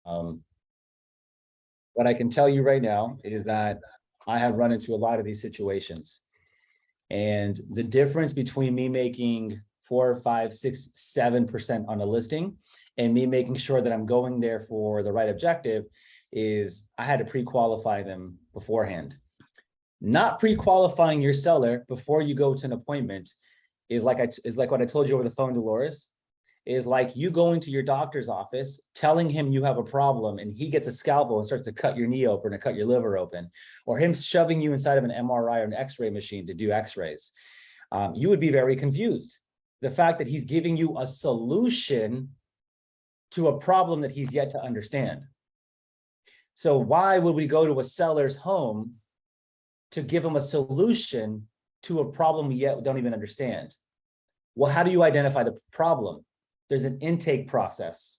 Um, what I can tell you right now is that I have run into a lot of these situations. And the difference between me making 4, 5, 6, 7% on a listing and me making sure that I'm going there for the right objective is I had to pre-qualify them beforehand. Not pre-qualifying your seller before you go to an appointment is like what I told you over the phone, Dolores, is like you going to your doctor's office, telling him you have a problem, and he gets a scalpel and starts to cut your knee open or cut your liver open, or him shoving you inside of an MRI or an X-ray machine to do X-rays. You would be very confused. The fact that he's giving you a solution to a problem that he's yet to understand. So why would we go to a seller's home to give him a solution to a problem we yet don't even understand? Well, how do you identify the problem? There's an intake process.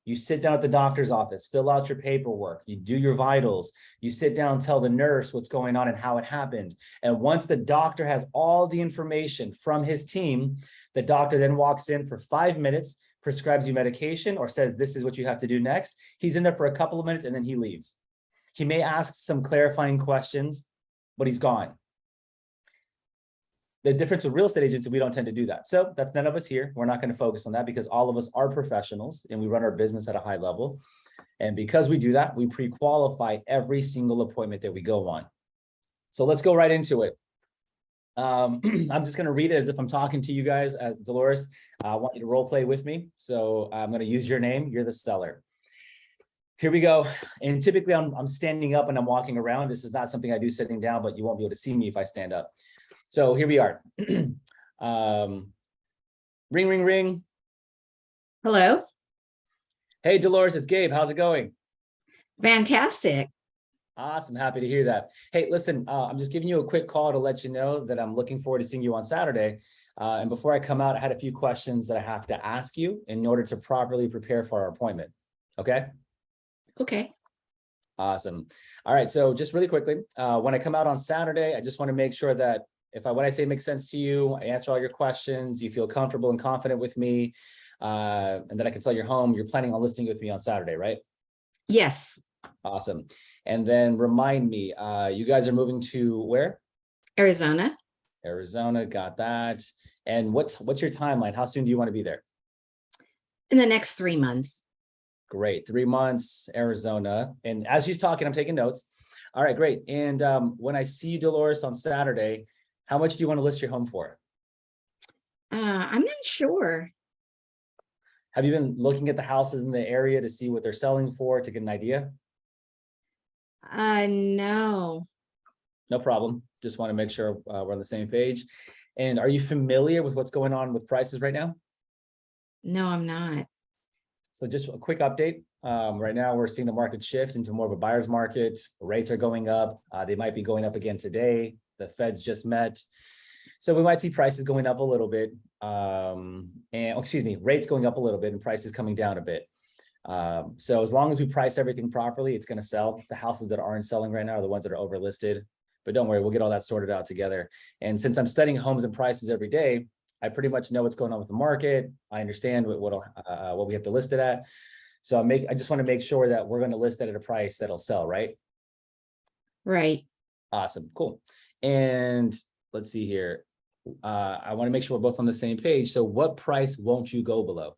You sit down at the doctor's office, fill out your paperwork, you do your vitals, you sit down, tell the nurse what's going on and how it happened. And once the doctor has all the information from his team, the doctor then walks in for 5 minutes, prescribes you medication or says, this is what you have to do next. He's in there for a couple of minutes and then he leaves. He may ask some clarifying questions, but he's gone. The difference with real estate agents is we don't tend to do that. So that's none of us here. We're not going to focus on that because all of us are professionals and we run our business at a high level. And because we do that, we pre-qualify every single appointment that we go on. So let's go right into it. I'm just going to read it as if I'm talking to you guys. As Dolores, I want you to role play with me. So I'm going to use your name. You're the seller. Here we go. And typically I'm standing up and I'm walking around. This is not something I do sitting down, but you won't be able to see me if I stand up. So here we are. Ring, ring, ring. Hello. Hey, Dolores, it's Gabe. How's it going? Fantastic. Awesome. Happy to hear that. Hey, listen, I'm just giving you a quick call to let you know that I'm looking forward to seeing you on Saturday. And before I come out, I had a few questions that I have to ask you in order to properly prepare for our appointment. Okay? Okay. Awesome. All right. So just really quickly, when I come out on Saturday, I just want to make sure that when I say it makes sense to you, I answer all your questions, you feel comfortable and confident with me, and that I can sell your home. You're planning on listing with me on Saturday, right? Yes. Awesome. And then remind me, you guys are moving to where? Arizona. Arizona. Got that. And what's your timeline? How soon do you want to be there? In the next 3 months. Great. 3 months, Arizona. And as she's talking, I'm taking notes. All right, great. And when I see you, Dolores, on Saturday, how much do you want to list your home for? I'm not sure. Have you been looking at the houses in the area to see what they're selling for to get an idea? No. No problem. Just want to make sure we're on the same page. And are you familiar with what's going on with prices right now? No, I'm not. So just a quick update. Right now, we're seeing the market shift into more of a buyer's market. Rates are going up. They might be going up again today. The Feds just met. So we might see prices going up a little bit. Rates going up a little bit and prices coming down a bit. So as long as we price everything properly, it's going to sell. The houses that aren't selling right now are the ones that are overlisted. But don't worry, we'll get all that sorted out together. And since I'm studying homes and prices every day, I pretty much know what's going on with the market. I understand what we have to list it at. So I just want to make sure that we're going to list it at a price that'll sell, right? Right. Awesome, cool. And let's see here. I want to make sure we're both on the same page. So what price won't you go below?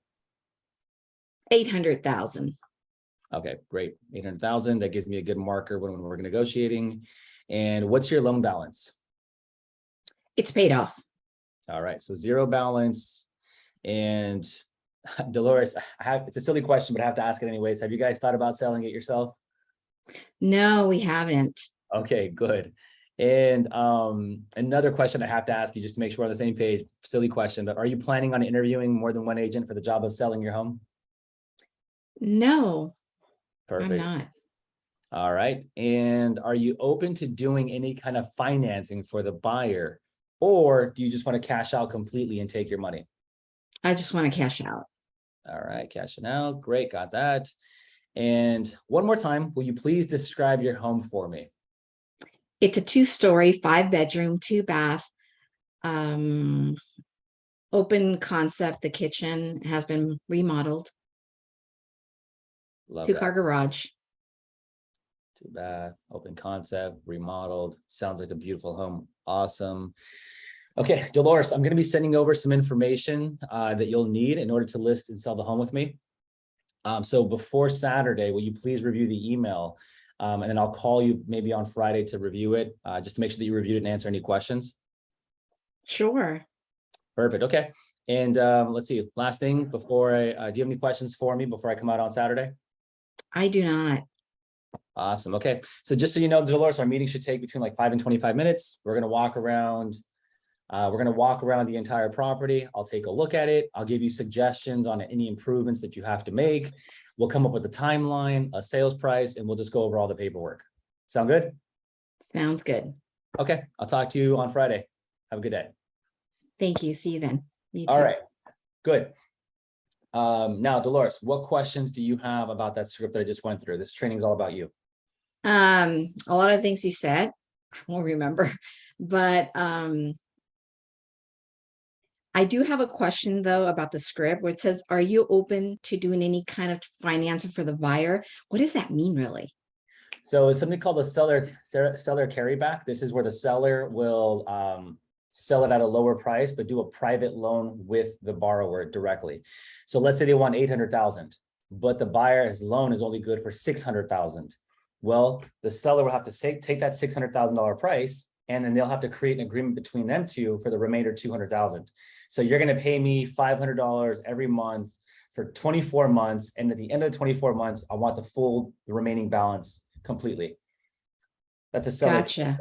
800,000. Okay, great. 800,000. That gives me a good marker when we're negotiating. And what's your loan balance? It's paid off. All right, so 0 balance. And Dolores, it's a silly question, but I have to ask it anyways. Have you guys thought about selling it yourself? No, we haven't. Okay, good. And another question I have to ask you just to make sure we're on the same page, silly question, but are you planning on interviewing more than one agent for the job of selling your home? No, Perfect. I'm not. All right. And are you open to doing any kind of financing for the buyer, or do you just want to cash out completely and take your money? I just want to cash out. All right, cashing out. Great, got that. And one more time, will you please describe your home for me? It's a 2-story, 5-bedroom, 2-bath, open concept. The kitchen has been remodeled. Love that. Two-car garage. 2-bath, open concept, remodeled. Sounds like a beautiful home. Awesome. Okay, Dolores, I'm going to be sending over some information that you'll need in order to list and sell the home with me. So before Saturday, will you please review the email? And then I'll call you maybe on Friday to review it, just to make sure that you reviewed it and answer any questions. Sure. Perfect. Okay. And let's see, last thing before do you have any questions for me before I come out on Saturday? I do not. Awesome. Okay. So just so you know, Dolores, our meeting should take between like 5 and 25 minutes. We're going to walk around. We're going to walk around the entire property. I'll take a look at it. I'll give you suggestions on any improvements that you have to make. We'll come up with a timeline, a sales price, and we'll just go over all the paperwork. Sound good? Sounds good. Okay. I'll talk to you on Friday. Have a good day. Thank you. See you then. You All too. right. Good. Now, Dolores, what questions do you have about that script that I just went through? This training is all about you. A lot of things you said, I won't remember, but I do have a question though about the script where it says, are you open to doing any kind of financing for the buyer? What does that mean really? So it's something called the seller carryback. This is where the seller will sell it at a lower price, but do a private loan with the borrower directly. So let's say they want 800,000, but the buyer's loan is only good for 600,000. Well, the seller will have to take that $600,000 price, and then they'll have to create an agreement between them two for the remainder 200,000. So you're going to pay me $500 every month for 24 months. And at the end of the 24 months, I want the remaining balance completely. That's a seller. Gotcha.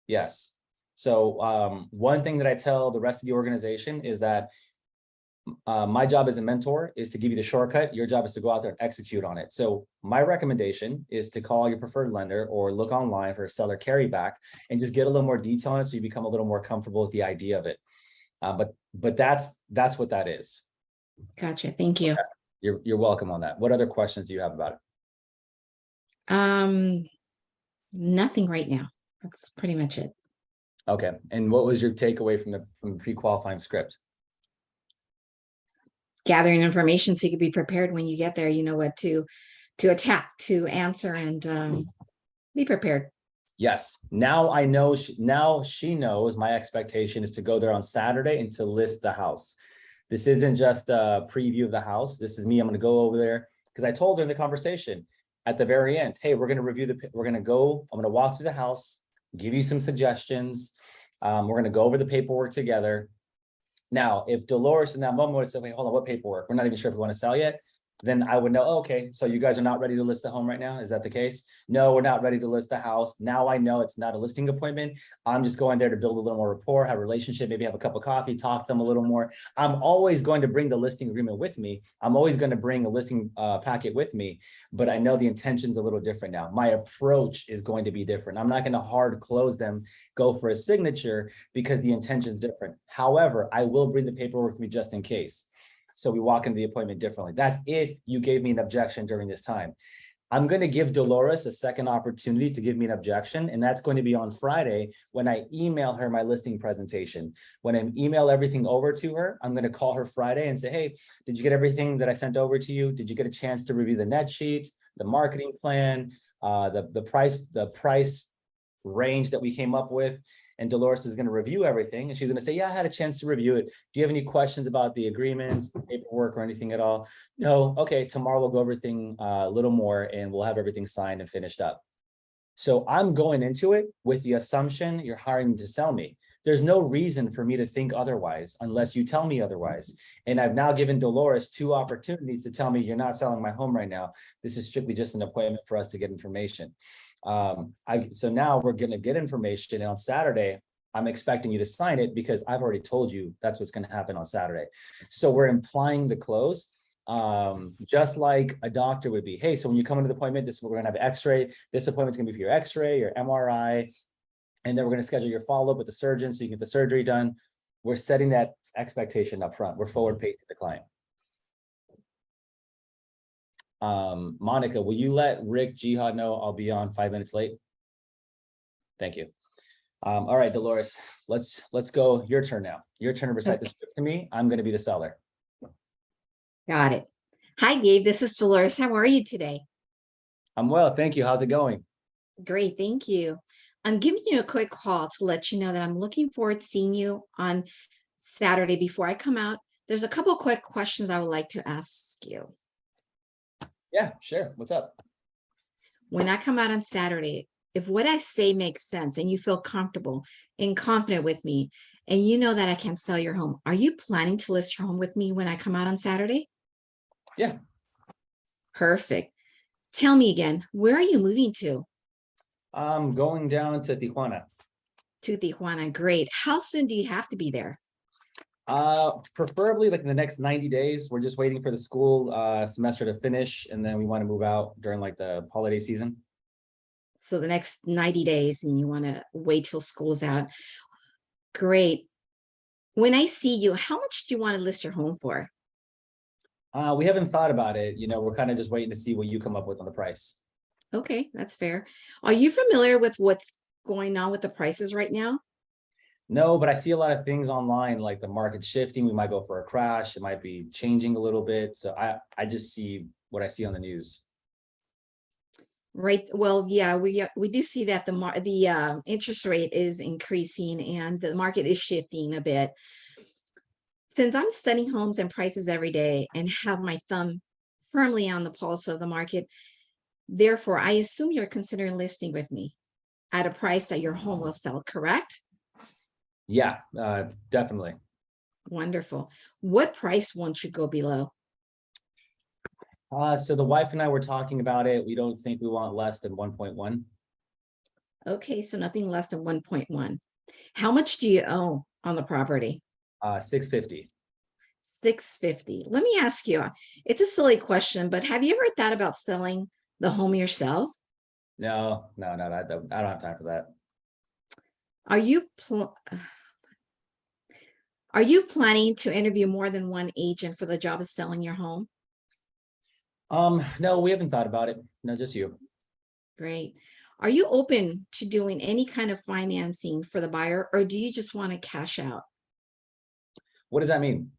Yes. So one thing that I tell the rest of the organization is that my job as a mentor is to give you the shortcut. Your job is to go out there and execute on it. So my recommendation is to call your preferred lender or look online for a seller carryback and just get a little more detail on it so you become a little more comfortable with the idea of it. But that's what that is. Gotcha. Thank you. You're welcome on that. What other questions do you have about it? Nothing right now. That's pretty much it. Okay. And what was your takeaway from the pre-qualifying script? Gathering information so you can be prepared when you get there. You know what to attack, to answer, and be prepared. Yes. Now I know. Now she knows my expectation is to go there on Saturday and to list the house. This isn't just a preview of the house. This is me. I'm going to go over there because I told her in the conversation at the very end, hey, we're going to review we're going to go. I'm going to walk through the house, give you some suggestions. We're going to go over the paperwork together. Now, if Dolores in that moment would say, wait, hold on, what paperwork? We're not even sure if we want to sell yet. Then I would know, oh, okay, so you guys are not ready to list the home right now. Is that the case? No, we're not ready to list the house. Now I know it's not a listing appointment. I'm just going there to build a little more rapport, have a relationship, maybe have a cup of coffee, talk to them a little more. I'm always going to bring the listing agreement with me. I'm always going to bring a listing packet with me, but I know the intention's a little different now. My approach is going to be different. I'm not going to hard close them, go for a signature because the intention's different. However, I will bring the paperwork with me just in case. So we walk into the appointment differently. That's if you gave me an objection during this time. I'm going to give Dolores a second opportunity to give me an objection, and that's going to be on Friday when I email her my listing presentation. When I email everything over to her, I'm going to call her Friday and say, hey, did you get everything that I sent over to you? Did you get a chance to review the net sheet, the marketing plan, the price range that we came up with? And Dolores is going to review everything. And she's going to say, yeah, I had a chance to review it. Do you have any questions about the agreements, the paperwork, or anything at all? No. Okay. Tomorrow we'll go over everything a little more and we'll have everything signed and finished up. So I'm going into it with the assumption you're hiring me to sell me. There's no reason for me to think otherwise unless you tell me otherwise. And I've now given Dolores 2 opportunities to tell me you're not selling my home right now. This is strictly just an appointment for us to get information. So now we're going to get information, and on Saturday, I'm expecting you to sign it because I've already told you that's what's going to happen on Saturday. So we're implying the close, just like a doctor would be. Hey, so when you come into the appointment, we're going to have an X-ray. This appointment's going to be for your X-ray, your MRI, and then we're going to schedule your follow-up with the surgeon so you get the surgery done. We're setting that expectation up front. We're forward-pacing the client. Monica, will you let Rick Jihad know I'll be on 5 minutes late? Thank you. All right, Dolores, let's go. Your turn now. Your turn to recite the script to me. I'm going to be the seller. Got it. Hi, Gabe. This is Dolores. How are you today? I'm well, thank you. How's it going? Great, thank you. I'm giving you a quick call to let you know that I'm looking forward to seeing you on Saturday before I come out. There's a couple quick questions I would like to ask you. Yeah, sure. What's up? When I come out on Saturday, if what I say makes sense and you feel comfortable and confident with me, and you know that I can sell your home, are you planning to list your home with me when I come out on Saturday? Yeah. Perfect. Tell me again, where are you moving to? I'm going down to Tijuana. To Tijuana. Great. How soon do you have to be there? Preferably like in the next 90 days. We're just waiting for the school semester to finish, and then we want to move out during like the holiday season. So the next 90 days, and you want to wait till school's out. Great. When I see you, how much do you want to list your home for? We haven't thought about it. We're kind of just waiting to see what you come up with on the price. Okay, that's fair. Are you familiar with what's going on with the prices right now? No, but I see a lot of things online, like the market shifting. We might go for a crash. It might be changing a little bit. So I just see what I see on the news. Right. Well, yeah, we do see that the interest rate is increasing and the market is shifting a bit. Since I'm studying homes and prices every day and have my thumb firmly on the pulse of the market, therefore, I assume you're considering listing with me at a price that your home will sell, correct? Yeah, definitely. Wonderful. What price won't you go below? So the wife and I were talking about it. We don't think we want less than 1.1. Okay, so nothing less than 1.1. How much do you owe on the property? 650. 650. Let me ask you, it's a silly question, but have you ever thought about selling the home yourself? No, I don't have time for that. Are you are you planning to interview more than one agent for the job of selling your home? No, we haven't thought about it. No, just you. Great. Are you open to doing any kind of financing for the buyer, or do you just want to cash out? What does that mean?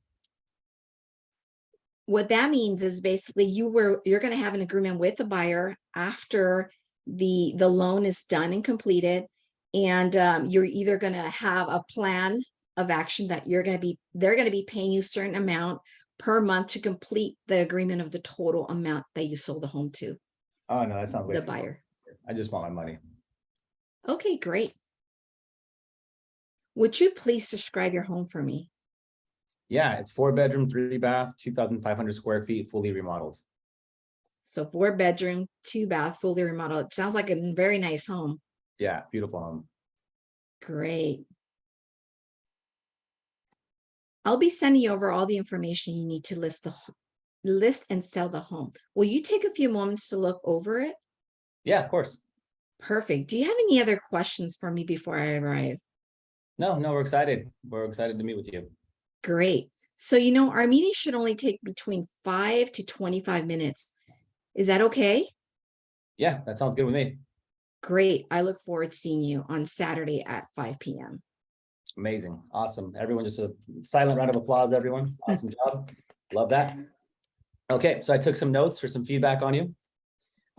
What that means is basically you're going to have an agreement with the buyer after the loan is done and completed, and you're either going to have a plan of action that they're going to be paying you a certain amount per month to complete the agreement of the total amount that you sold the home to Oh, no, that sounds way the too buyer. I just want my money. Okay, great. Would you please describe your home for me? Yeah, it's 4 bedroom, 3 bath, 2,500 square feet, fully remodeled. So 4 bedroom, 2 bath, fully remodeled. It sounds like a very nice home. Yeah, beautiful home. Great. I'll be sending you over all the information you need to list and sell the home. Will you take a few moments to look over it? Yeah, of course. Perfect. Do you have any other questions for me before I arrive? No, we're excited. We're excited to meet with you. Great. So, our meeting should only take between 5 to 25 minutes. Is that okay? Yeah, that sounds good with me. Great. I look forward to seeing you on Saturday at 5 p.m. Amazing. Awesome. Everyone, just a silent round of applause, everyone. Awesome job. Love that. Okay, so I took some notes for some feedback on you.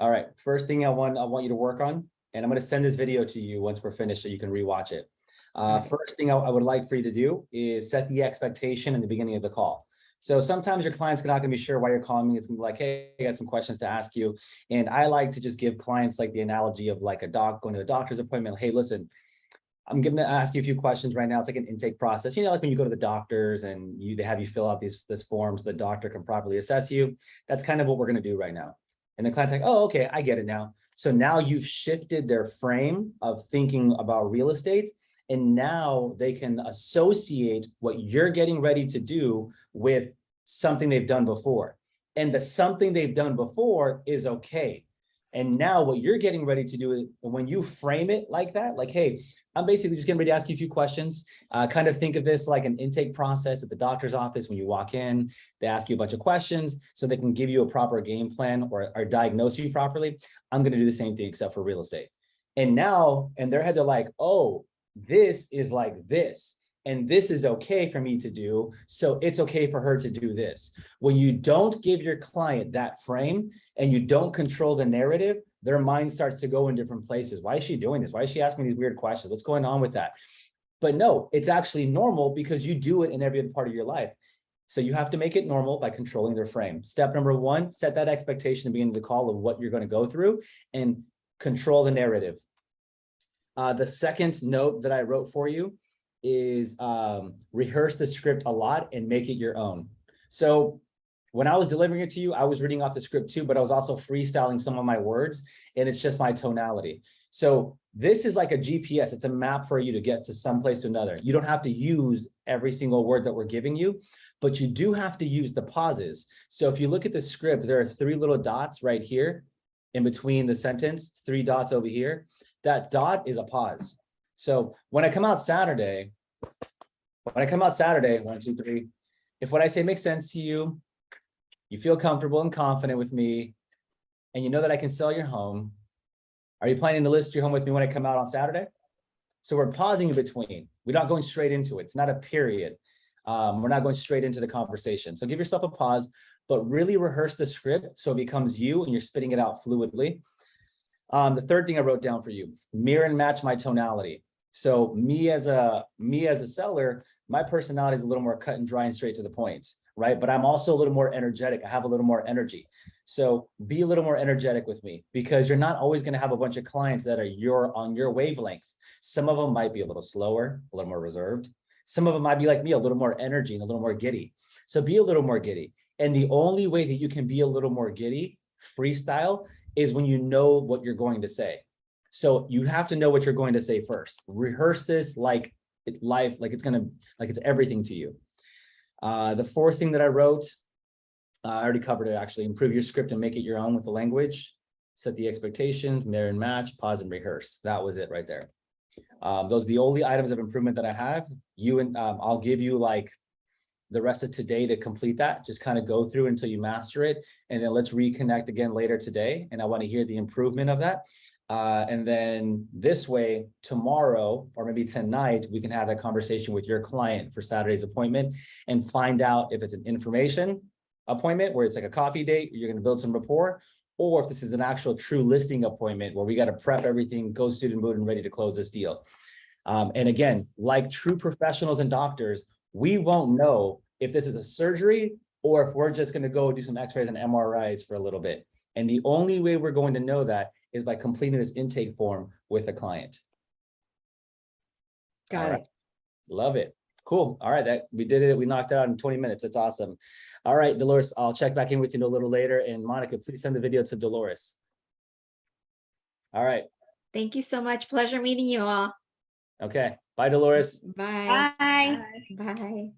All right, first thing I want you to work on, and I'm going to send this video to you once we're finished so you can rewatch it. Okay. First thing I would like for you to do is set the expectation in the beginning of the call. So sometimes your client's not going to be sure why you're calling me. It's going to be like, hey, I got some questions to ask you. And I like to just give clients like the analogy of like going to a doctor's appointment. Hey, listen, I'm going to ask you a few questions right now. It's like an intake process. Like when you go to the doctors and they have you fill out this form so the doctor can properly assess you. That's kind of what we're going to do right now. And the client's like, oh, okay, I get it now. So now you've shifted their frame of thinking about real estate. And now they can associate what you're getting ready to do with something they've done before. And the something they've done before is okay. And now what you're getting ready to do is when you frame it like that, like, hey, I'm basically just getting ready to ask you a few questions. Kind of think of this like an intake process at the doctor's office. When you walk in, they ask you a bunch of questions so they can give you a proper game plan or diagnose you properly. I'm going to do the same thing except for real estate. And now in their head, they're like, oh, this is like this. and this is okay for me to do, so it's okay for her to do this. When you don't give your client that frame and you don't control the narrative, their mind starts to go in different places. Why is she doing this? Why is she asking these weird questions? What's going on with that? But no, it's actually normal because you do it in every other part of your life. So you have to make it normal by controlling their frame. Step number one, set that expectation at the beginning of the call of what you're going to go through and control the narrative. The second note that I wrote for you is rehearse the script a lot and make it your own. So when I was delivering it to you, I was reading off the script too, but I was also freestyling some of my words, and it's just my tonality. So this is like a GPS. It's a map for you to get to someplace to another. You don't have to use every single word that we're giving you, but you do have to use the pauses. So if you look at the script, there are 3 little dots right here in between the sentence, 3 dots over here. That dot is a pause. So when I come out Saturday, 1, 2, 3, if what I say makes sense to you, you feel comfortable and confident with me, and you know that I can sell your home, are you planning to list your home with me when I come out on Saturday? So we're pausing in between. We're not going straight into it. It's not a period. We're not going straight into the conversation. So give yourself a pause, but really rehearse the script so it becomes you and you're spitting it out fluidly. The third thing I wrote down for you, mirror and match my tonality. So me as a seller, my personality is a little more cut and dry and straight to the point, right? But I'm also a little more energetic. I have a little more energy. So be a little more energetic with me, because you're not always going to have a bunch of clients that are on your wavelength. Some of them might be a little slower, a little more reserved. Some of them might be like me, a little more energy and a little more giddy. So be a little more giddy. And the only way that you can be a little more giddy, freestyle, is when you know what you're going to say. So you have to know what you're going to say first. Rehearse this like it's everything to you. The fourth thing that I wrote, I already covered it actually. Improve your script and make it your own with the language. Set the expectations, mirror and match, pause and rehearse. That was it right there. Those are the only items of improvement that I have. I'll give you like the rest of today to complete that. Just kind of go through until you master it. And then let's reconnect again later today. And I want to hear the improvement of that. And then this way, tomorrow, or maybe tonight, we can have that conversation with your client for Saturday's appointment and find out if it's an information appointment where it's like a coffee date, you're going to build some rapport, or if this is an actual true listing appointment where we got to prep everything, go student mood and ready to close this deal. And again, like true professionals and doctors, we won't know if this is a surgery or if we're just going to go do some x-rays and MRIs for a little bit. And the only way we're going to know that is by completing this intake form with a client. Got it. Love it. Cool. All right. We did it. We knocked it out in 20 minutes. That's awesome. All right, Dolores, I'll check back in with you a little later. And Monica, please send the video to Dolores. All right. Thank you so much. Pleasure meeting you all. Okay. Bye, Dolores. Bye. Bye. Bye.